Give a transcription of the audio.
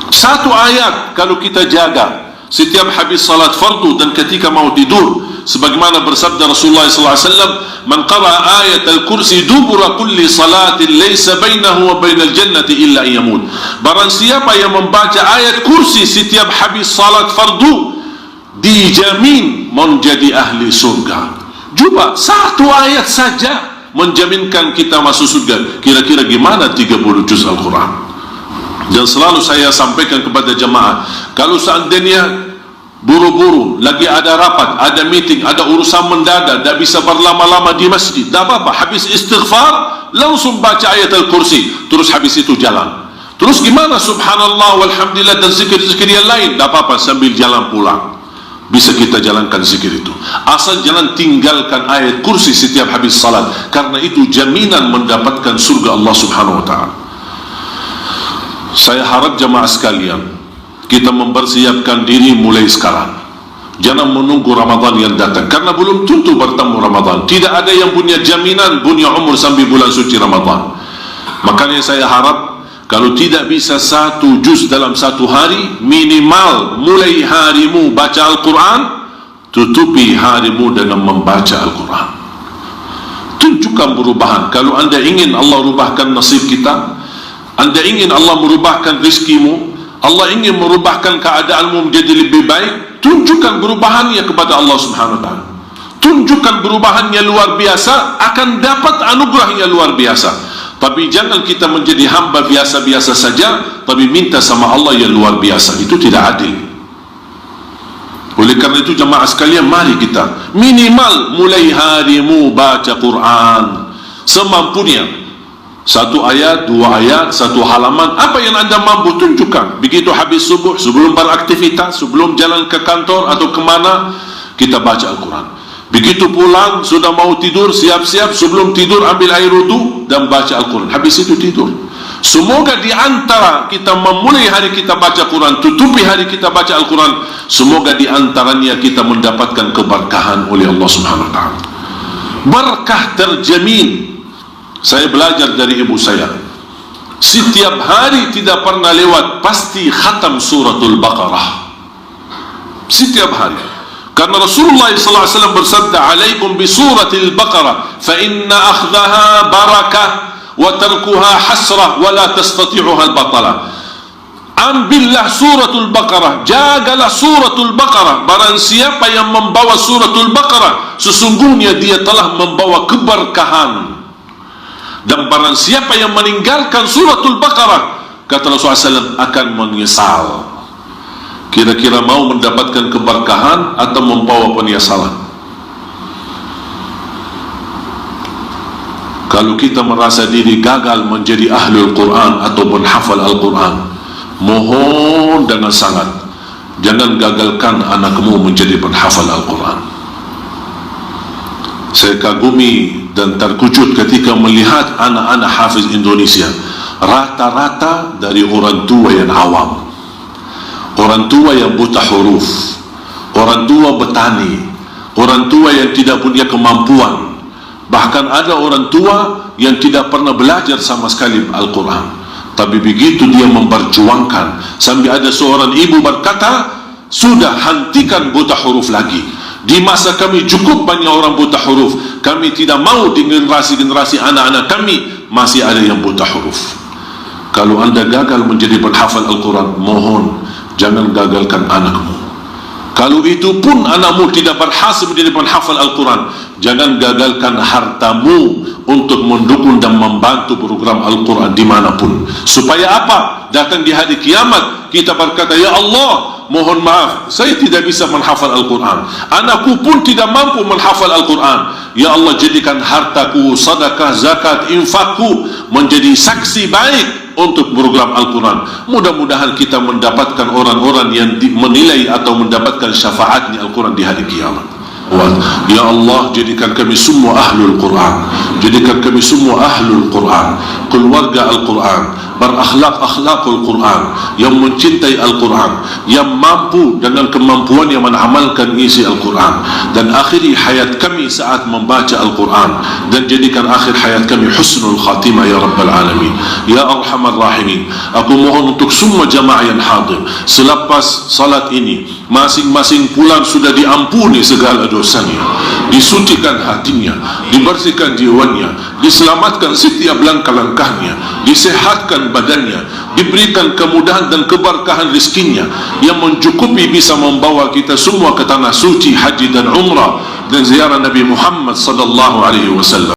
Satu ayat kalau kita jaga setiap habis salat fardu dan ketika mau tidur, sebagaimana bersabda Rasulullah SAW, "Man qara'a ayat al-kursi dubura kulli salatin laysa bainahu wa bainal jannati illa yamut." Barang siapa yang membaca ayat kursi setiap habis salat fardu, dijamin menjadi ahli surga. Cuba satu ayat saja menjaminkan kita masuk surga. Kira-kira gimana 30 juz Al-Quran? Dan selalu saya sampaikan kepada jemaah, kalau seandainya buru-buru, lagi ada rapat, ada meeting, ada urusan mendadak, tak bisa berlama-lama di masjid, tak apa-apa, habis istighfar langsung baca ayat al-kursi, terus habis itu jalan. Terus gimana subhanallah walhamdulillah dan zikir-zikir yang lain, tak apa-apa, sambil jalan pulang bisa kita jalankan zikir itu, asal jangan tinggalkan ayat kursi setiap habis salat, karena itu jaminan mendapatkan surga Allah subhanahu wa ta'ala. Saya harap jemaah sekalian, kita mempersiapkan diri mulai sekarang. Jangan menunggu Ramadan yang datang, karena belum tentu bertemu Ramadan. Tidak ada yang punya jaminan punya umur sampai bulan suci Ramadan. Makanya saya harap, kalau tidak bisa 1 juz dalam 1 hari, minimal mulai harimu baca Al-Quran, tutupi harimu dengan membaca Al-Quran. Tunjukkan perubahan. Kalau anda ingin Allah rubahkan nasib kita, anda ingin Allah merubahkan rizkimu, Allah ingin merubahkan keadaanmu menjadi lebih baik, tunjukkan perubahannya kepada Allah subhanahu wa ta'ala. Tunjukkan perubahannya luar biasa, akan dapat anugerah yang luar biasa. Tapi jangan kita menjadi hamba biasa-biasa saja, tapi minta sama Allah yang luar biasa. Itu tidak adil. Oleh karena itu jemaah sekalian, mari kita minimal mulai harimu baca Quran semampunya. 1 ayat, 2 ayat, 1 halaman, apa yang anda mampu tunjukkan. Begitu habis subuh, sebelum beraktivitas, sebelum jalan ke kantor atau kemana, kita baca Al-Quran. Begitu pulang, sudah mau tidur, siap-siap, sebelum tidur ambil air wudu dan baca Al-Quran. Habis itu tidur. Semoga di antara kita memulai hari kita baca Quran, tutupi hari kita baca Al-Quran, semoga di antaranya kita mendapatkan keberkahan oleh Allah subhanahu wa ta'ala. Berkah terjamin. Saya belajar dari ibu saya, setiap hari tidak pernah lewat pasti khatam suratul Baqarah setiap hari, karena Rasulullah SAW bersabda, "Alaikum bi suratil Baqarah fa inna akhdaha barakah wa tarkuha hasrah wa la tastati'uha al-batalah." Ambillah suratul Baqarah, jagalah suratul Baqarah. Barang siapa yang membawa suratul Baqarah, sesungguhnya dia telah membawa keberkahan. Dan barang siapa yang meninggalkan suratul Baqarah, kata Rasulullah SAW, akan menyesal. Kira-kira mau mendapatkan keberkahan atau membawa penyesalan? Kalau kita merasa diri gagal menjadi ahlul Quran atau penghafal Al-Quran, mohon dengan sangat, jangan gagalkan anakmu menjadi penghafal Al-Quran. Saya kagumi dan terkejut ketika melihat anak-anak hafiz Indonesia, rata-rata dari orang tua yang awam, orang tua yang buta huruf, orang tua petani, orang tua yang tidak punya kemampuan. Bahkan ada orang tua yang tidak pernah belajar sama sekali Al-Quran, tapi begitu dia memperjuangkan, sampai ada seorang ibu berkata, "Sudah, hentikan buta huruf lagi. Di masa kami cukup banyak orang buta huruf, kami tidak mau di generasi-generasi anak-anak kami masih ada yang buta huruf." Kalau anda gagal menjadi penghafal Al-Quran, mohon jangan gagalkan anakmu. Kalau itu pun anakmu tidak berhasil menjadi penghafal Al-Quran, jangan gagalkan hartamu untuk mendukung dan membantu program Al-Quran dimanapun. Supaya apa? Datang di hari kiamat kita berkata, "Ya Allah, mohon maaf, saya tidak bisa menghafal Al-Quran, anakku pun tidak mampu menghafal Al-Quran. Ya Allah, jadikan hartaku, sedekah, zakat, infakku menjadi saksi baik untuk program Al-Quran." Mudah-mudahan kita mendapatkan orang-orang yang menilai atau mendapatkan syafaatnya Al-Quran di hari kiamat. Ya Allah, jadikan kami semua ahlul Quran, jadikan kami semua ahlul Quran, keluarga Al-Quran, berakhlak-akhlakul Quran, yang mencintai Al-Quran, yang mampu dengan kemampuan yang menamalkan isi Al-Quran, dan akhiri hayat kami saat membaca Al-Quran, dan jadikan akhir hayat kami husnul khatimah ya Rabbal Alamin. Ya Arhamar Rahimin, aku mohon untuk semua jamaah yang hadir, selepas salat ini masing-masing pulang sudah diampuni segala dosanya, disucikan hatinya, dibersihkan jiwanya, diselamatkan setiap langkah-langkahnya, disehatkan badannya, diberikan kemudahan dan keberkahan rizkinya yang mencukupi bisa membawa kita semua ke tanah suci haji dan umrah dan ziarah Nabi Muhammad sallallahu alaihi wasallam.